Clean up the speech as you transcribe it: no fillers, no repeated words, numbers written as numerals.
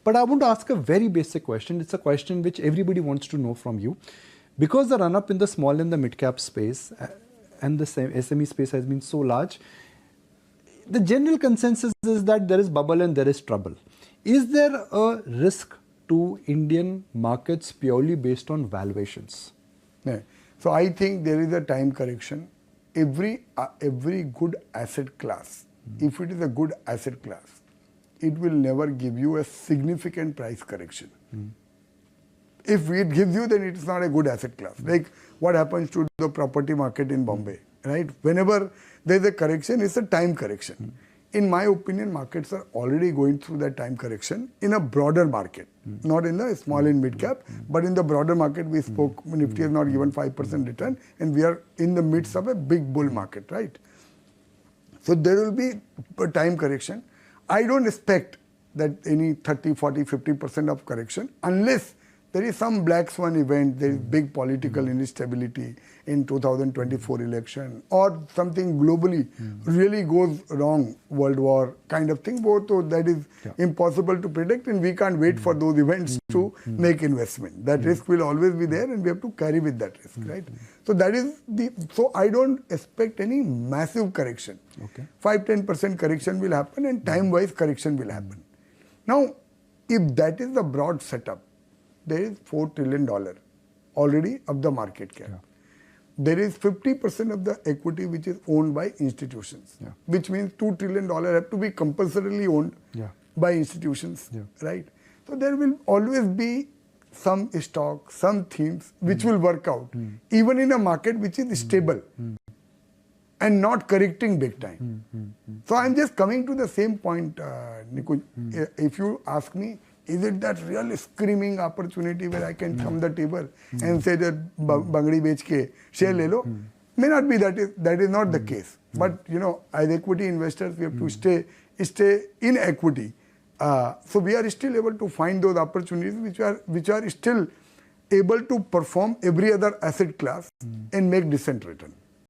But I want to ask a very basic question. It's a question which everybody wants to know from you. Because the run-up in the small and the mid-cap space and the SME space has been so large, the general consensus is that there is bubble and there is trouble. Is there a risk to Indian markets purely based on valuations? Yeah. So I think there is a time correction. Every good asset class, if it is a good asset class, it will never give you a significant price correction. If it gives you, then it's not a good asset class. Like what happens to the property market in Bombay, right? Whenever there's a correction, it's a time correction. In my opinion, markets are already going through that time correction in a broader market, not in the small and mid cap, but in the broader market. We spoke, Nifty has not given 5% return, and we are in the midst of a big bull market, right? So there will be a time correction. I don't expect that any 30, 40, 50% of correction, unless there is some black swan event, there is big political instability in 2024 election, or something globally really goes wrong, world war kind of thing. Both that is impossible to predict, and we can't wait for those events to make investment. That risk will always be there, and we have to carry with that risk, right? So that is so I don't expect any massive correction. 5-10% correction will happen, and time-wise correction will happen. Now, if that is the broad setup, there is $4 trillion already of the market cap. There is 50% of the equity which is owned by institutions, which means $2 trillion have to be compulsorily owned by institutions, right? So there will always be some stock, some themes which will work out, even in a market which is stable and not correcting big time. So I'm just coming to the same point, Nikunj. If you ask me, is it that real screaming opportunity where I can thumb the table and say that bangdi bech ke share le lo? May not be that is not the case. But you know, as equity investors, we have to stay in equity. So we are still able to find those opportunities which are still able to perform every other asset class and make decent return.